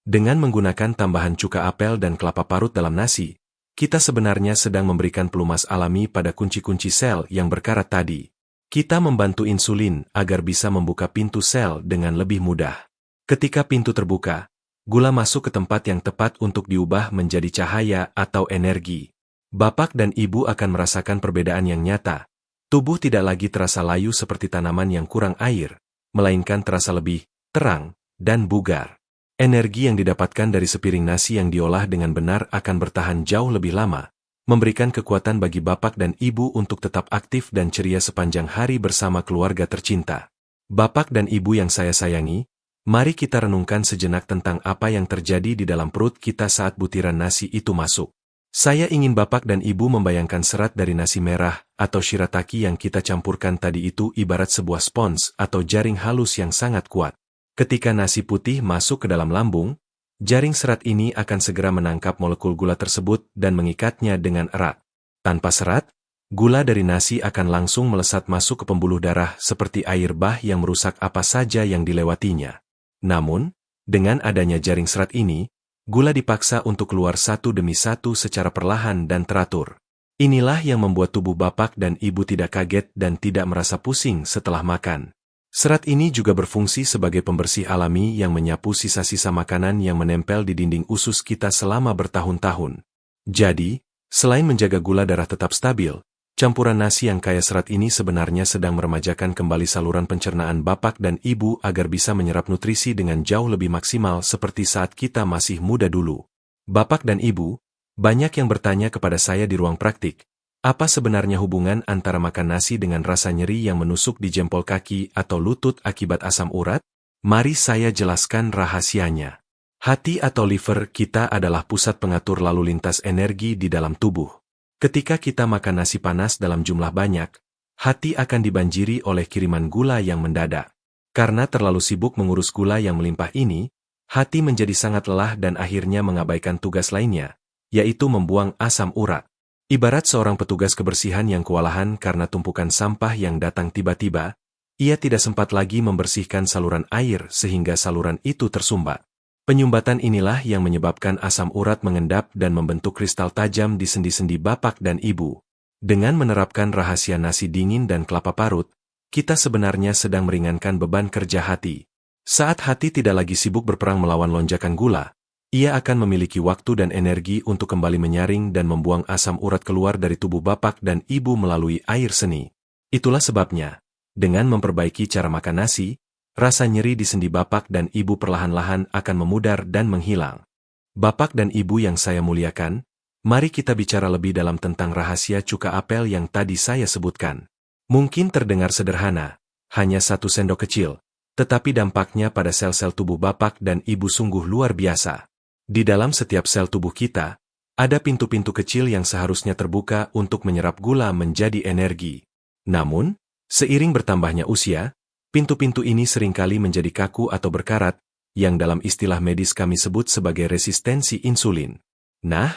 Dengan menggunakan tambahan cuka apel dan kelapa parut dalam nasi, kita sebenarnya sedang memberikan pelumas alami pada kunci-kunci sel yang berkarat tadi. Kita membantu insulin agar bisa membuka pintu sel dengan lebih mudah. Ketika pintu terbuka, gula masuk ke tempat yang tepat untuk diubah menjadi cahaya atau energi. Bapak dan Ibu akan merasakan perbedaan yang nyata. Tubuh tidak lagi terasa layu seperti tanaman yang kurang air, melainkan terasa lebih terang dan bugar. Energi yang didapatkan dari sepiring nasi yang diolah dengan benar akan bertahan jauh lebih lama, memberikan kekuatan bagi Bapak dan Ibu untuk tetap aktif dan ceria sepanjang hari bersama keluarga tercinta. Bapak dan Ibu yang saya sayangi, mari kita renungkan sejenak tentang apa yang terjadi di dalam perut kita saat butiran nasi itu masuk. Saya ingin Bapak dan Ibu membayangkan serat dari nasi merah atau shirataki yang kita campurkan tadi itu ibarat sebuah spons atau jaring halus yang sangat kuat. Ketika nasi putih masuk ke dalam lambung, jaring serat ini akan segera menangkap molekul gula tersebut dan mengikatnya dengan erat. Tanpa serat, gula dari nasi akan langsung melesat masuk ke pembuluh darah seperti air bah yang merusak apa saja yang dilewatinya. Namun, dengan adanya jaring serat ini, gula dipaksa untuk keluar satu demi satu secara perlahan dan teratur. Inilah yang membuat tubuh Bapak dan Ibu tidak kaget dan tidak merasa pusing setelah makan. Serat ini juga berfungsi sebagai pembersih alami yang menyapu sisa-sisa makanan yang menempel di dinding usus kita selama bertahun-tahun. Jadi, selain menjaga gula darah tetap stabil, campuran nasi yang kaya serat ini sebenarnya sedang meremajakan kembali saluran pencernaan Bapak dan Ibu agar bisa menyerap nutrisi dengan jauh lebih maksimal seperti saat kita masih muda dulu. Bapak dan Ibu, banyak yang bertanya kepada saya di ruang praktik, apa sebenarnya hubungan antara makan nasi dengan rasa nyeri yang menusuk di jempol kaki atau lutut akibat asam urat? Mari saya jelaskan rahasianya. Hati atau liver kita adalah pusat pengatur lalu lintas energi di dalam tubuh. Ketika kita makan nasi panas dalam jumlah banyak, hati akan dibanjiri oleh kiriman gula yang mendadak. Karena terlalu sibuk mengurus gula yang melimpah ini, hati menjadi sangat lelah dan akhirnya mengabaikan tugas lainnya, yaitu membuang asam urat. Ibarat seorang petugas kebersihan yang kewalahan karena tumpukan sampah yang datang tiba-tiba, ia tidak sempat lagi membersihkan saluran air sehingga saluran itu tersumbat. Penyumbatan inilah yang menyebabkan asam urat mengendap dan membentuk kristal tajam di sendi-sendi Bapak dan Ibu. Dengan menerapkan rahasia nasi dingin dan kelapa parut, kita sebenarnya sedang meringankan beban kerja hati. Saat hati tidak lagi sibuk berperang melawan lonjakan gula, Ia akan memiliki waktu dan energi untuk kembali menyaring dan membuang asam urat keluar dari tubuh bapak dan ibu melalui air seni. Itulah sebabnya, dengan memperbaiki cara makan nasi, rasa nyeri di sendi bapak dan ibu perlahan-lahan akan memudar dan menghilang. Bapak dan ibu yang saya muliakan, mari kita bicara lebih dalam tentang rahasia cuka apel yang tadi saya sebutkan. Mungkin terdengar sederhana, hanya 1 sendok kecil, tetapi dampaknya pada sel-sel tubuh bapak dan ibu sungguh luar biasa. Di dalam setiap sel tubuh kita, ada pintu-pintu kecil yang seharusnya terbuka untuk menyerap gula menjadi energi. Namun, seiring bertambahnya usia, pintu-pintu ini seringkali menjadi kaku atau berkarat, yang dalam istilah medis kami sebut sebagai resistensi insulin. Nah,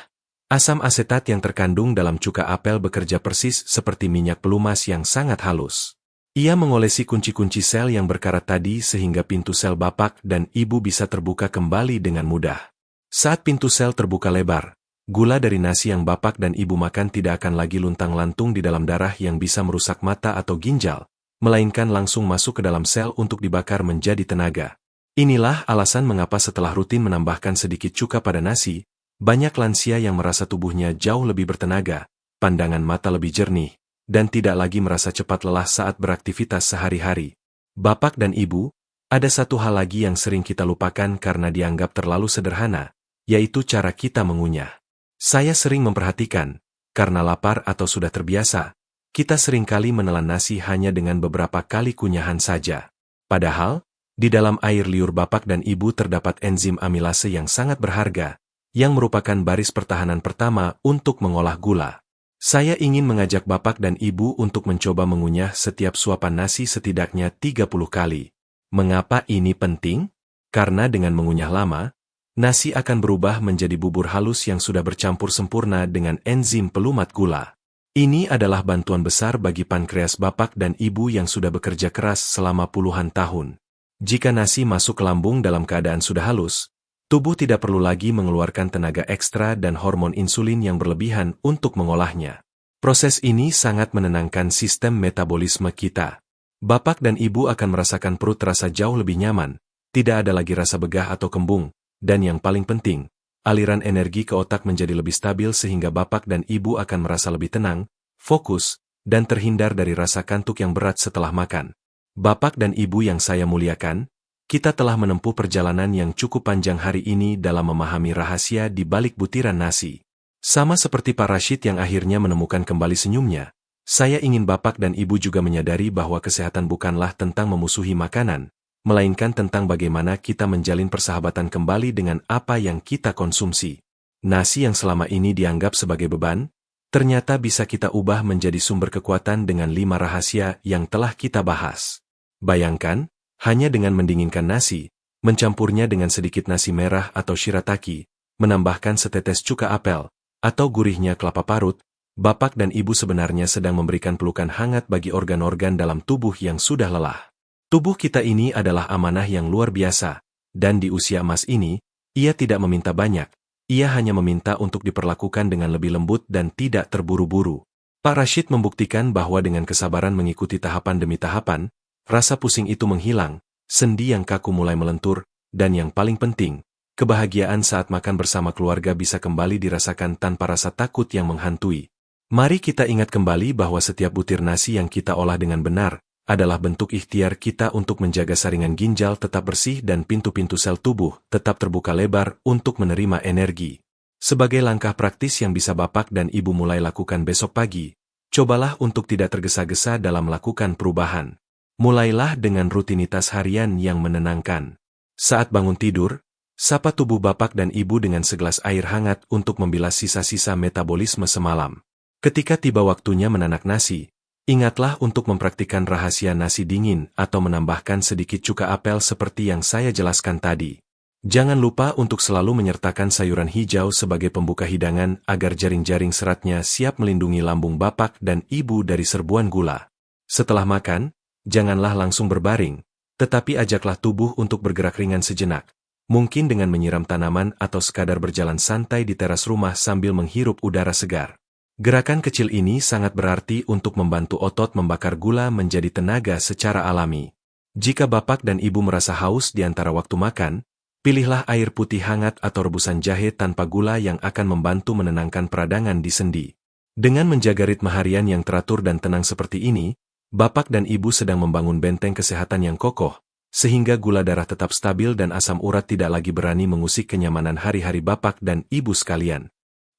asam asetat yang terkandung dalam cuka apel bekerja persis seperti minyak pelumas yang sangat halus. Ia mengolesi kunci-kunci sel yang berkarat tadi sehingga pintu sel bapak dan ibu bisa terbuka kembali dengan mudah. Saat pintu sel terbuka lebar, gula dari nasi yang bapak dan ibu makan tidak akan lagi luntang-lantung di dalam darah yang bisa merusak mata atau ginjal, melainkan langsung masuk ke dalam sel untuk dibakar menjadi tenaga. Inilah alasan mengapa setelah rutin menambahkan sedikit cuka pada nasi, banyak lansia yang merasa tubuhnya jauh lebih bertenaga, pandangan mata lebih jernih, dan tidak lagi merasa cepat lelah saat beraktivitas sehari-hari. Bapak dan ibu, ada satu hal lagi yang sering kita lupakan karena dianggap terlalu sederhana, yaitu cara kita mengunyah. Saya sering memperhatikan, karena lapar atau sudah terbiasa, kita seringkali menelan nasi hanya dengan beberapa kali kunyahan saja. Padahal, di dalam air liur bapak dan ibu terdapat enzim amilase yang sangat berharga, yang merupakan baris pertahanan pertama untuk mengolah gula. Saya ingin mengajak bapak dan ibu untuk mencoba mengunyah setiap suapan nasi setidaknya 30 kali. Mengapa ini penting? Karena dengan mengunyah lama, nasi akan berubah menjadi bubur halus yang sudah bercampur sempurna dengan enzim pelumat gula. Ini adalah bantuan besar bagi pankreas bapak dan ibu yang sudah bekerja keras selama puluhan tahun. Jika nasi masuk ke lambung dalam keadaan sudah halus, tubuh tidak perlu lagi mengeluarkan tenaga ekstra dan hormon insulin yang berlebihan untuk mengolahnya. Proses ini sangat menenangkan sistem metabolisme kita. Bapak dan ibu akan merasakan perut terasa jauh lebih nyaman, tidak ada lagi rasa begah atau kembung, dan yang paling penting, aliran energi ke otak menjadi lebih stabil sehingga bapak dan ibu akan merasa lebih tenang, fokus, dan terhindar dari rasa kantuk yang berat setelah makan. Bapak dan ibu yang saya muliakan, kita telah menempuh perjalanan yang cukup panjang hari ini dalam memahami rahasia di balik butiran nasi. Sama seperti Pak Rashid yang akhirnya menemukan kembali senyumnya, saya ingin bapak dan ibu juga menyadari bahwa kesehatan bukanlah tentang memusuhi makanan, melainkan tentang bagaimana kita menjalin persahabatan kembali dengan apa yang kita konsumsi. Nasi yang selama ini dianggap sebagai beban, ternyata bisa kita ubah menjadi sumber kekuatan dengan 5 rahasia yang telah kita bahas. Bayangkan, hanya dengan mendinginkan nasi, mencampurnya dengan sedikit nasi merah atau shirataki, menambahkan setetes cuka apel, atau gurihnya kelapa parut, bapak dan ibu sebenarnya sedang memberikan pelukan hangat bagi organ-organ dalam tubuh yang sudah lelah. Tubuh kita ini adalah amanah yang luar biasa, dan di usia emas ini, ia tidak meminta banyak, ia hanya meminta untuk diperlakukan dengan lebih lembut dan tidak terburu-buru. Pak Rashid membuktikan bahwa dengan kesabaran mengikuti tahapan demi tahapan, rasa pusing itu menghilang, sendi yang kaku mulai melentur, dan yang paling penting, kebahagiaan saat makan bersama keluarga bisa kembali dirasakan tanpa rasa takut yang menghantui. Mari kita ingat kembali bahwa setiap butir nasi yang kita olah dengan benar, adalah bentuk ikhtiar kita untuk menjaga saringan ginjal tetap bersih dan pintu-pintu sel tubuh tetap terbuka lebar untuk menerima energi. Sebagai langkah praktis yang bisa bapak dan ibu mulai lakukan besok pagi, cobalah untuk tidak tergesa-gesa dalam melakukan perubahan. Mulailah dengan rutinitas harian yang menenangkan. Saat bangun tidur, sapa tubuh bapak dan ibu dengan segelas air hangat untuk membilas sisa-sisa metabolisme semalam. Ketika tiba waktunya menanak nasi, ingatlah untuk mempraktikkan rahasia nasi dingin atau menambahkan sedikit cuka apel seperti yang saya jelaskan tadi. Jangan lupa untuk selalu menyertakan sayuran hijau sebagai pembuka hidangan agar jaring-jaring seratnya siap melindungi lambung bapak dan ibu dari serbuan gula. Setelah makan, janganlah langsung berbaring, tetapi ajaklah tubuh untuk bergerak ringan sejenak, mungkin dengan menyiram tanaman atau sekadar berjalan santai di teras rumah sambil menghirup udara segar. Gerakan kecil ini sangat berarti untuk membantu otot membakar gula menjadi tenaga secara alami. Jika bapak dan ibu merasa haus di antara waktu makan, Pilihlah air putih hangat atau rebusan jahe tanpa gula yang akan membantu menenangkan peradangan di sendi. Dengan menjaga ritme harian yang teratur dan tenang seperti ini, Bapak dan Ibu sedang membangun benteng kesehatan yang kokoh, sehingga gula darah tetap stabil dan asam urat tidak lagi berani mengusik kenyamanan hari-hari Bapak dan Ibu sekalian.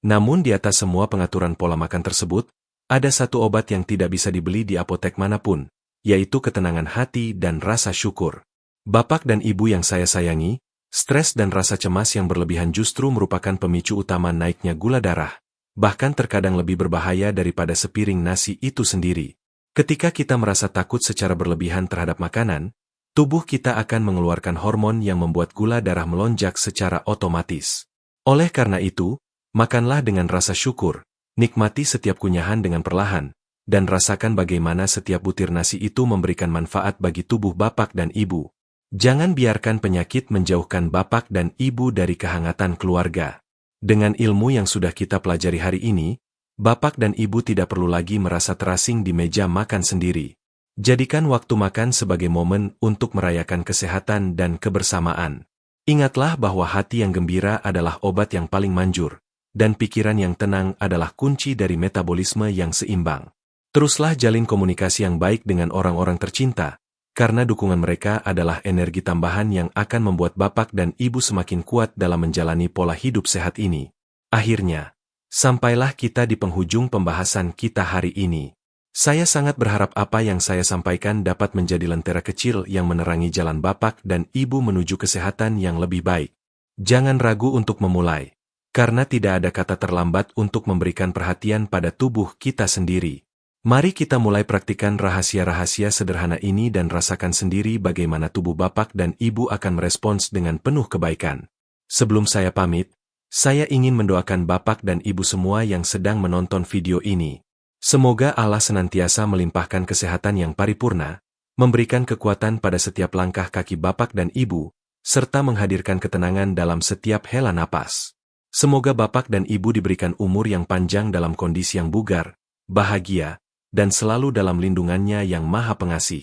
Namun di atas semua pengaturan pola makan tersebut, ada satu obat yang tidak bisa dibeli di apotek manapun, yaitu ketenangan hati dan rasa syukur. Bapak dan Ibu yang saya sayangi, stres dan rasa cemas yang berlebihan justru merupakan pemicu utama naiknya gula darah, bahkan terkadang lebih berbahaya daripada sepiring nasi itu sendiri. Ketika kita merasa takut secara berlebihan terhadap makanan, tubuh kita akan mengeluarkan hormon yang membuat gula darah melonjak secara otomatis. Oleh karena itu, makanlah dengan rasa syukur, nikmati setiap kunyahan dengan perlahan, dan rasakan bagaimana setiap butir nasi itu memberikan manfaat bagi tubuh Bapak dan Ibu. Jangan biarkan penyakit menjauhkan Bapak dan Ibu dari kehangatan keluarga. Dengan ilmu yang sudah kita pelajari hari ini, Bapak dan Ibu tidak perlu lagi merasa terasing di meja makan sendiri. Jadikan waktu makan sebagai momen untuk merayakan kesehatan dan kebersamaan. Ingatlah bahwa hati yang gembira adalah obat yang paling manjur, dan pikiran yang tenang adalah kunci dari metabolisme yang seimbang. Teruslah jalin komunikasi yang baik dengan orang-orang tercinta, karena dukungan mereka adalah energi tambahan yang akan membuat Bapak dan Ibu semakin kuat dalam menjalani pola hidup sehat ini. Akhirnya, sampailah kita di penghujung pembahasan kita hari ini. Saya sangat berharap apa yang saya sampaikan dapat menjadi lentera kecil yang menerangi jalan Bapak dan Ibu menuju kesehatan yang lebih baik. Jangan ragu untuk memulai, karena tidak ada kata terlambat untuk memberikan perhatian pada tubuh kita sendiri. Mari kita mulai praktikan rahasia-rahasia sederhana ini dan rasakan sendiri bagaimana tubuh Bapak dan Ibu akan merespons dengan penuh kebaikan. Sebelum saya pamit, saya ingin mendoakan Bapak dan Ibu semua yang sedang menonton video ini. Semoga Allah senantiasa melimpahkan kesehatan yang paripurna, memberikan kekuatan pada setiap langkah kaki Bapak dan Ibu, serta menghadirkan ketenangan dalam setiap hela napas. Semoga Bapak dan Ibu diberikan umur yang panjang dalam kondisi yang bugar, bahagia, dan selalu dalam lindungannya yang Maha Pengasih.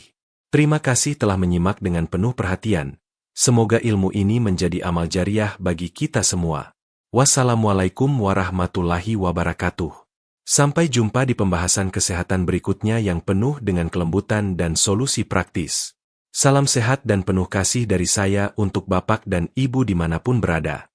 Terima kasih telah menyimak dengan penuh perhatian. Semoga ilmu ini menjadi amal jariah bagi kita semua. Wassalamualaikum warahmatullahi wabarakatuh. Sampai jumpa di pembahasan kesehatan berikutnya yang penuh dengan kelembutan dan solusi praktis. Salam sehat dan penuh kasih dari saya untuk Bapak dan Ibu dimanapun berada.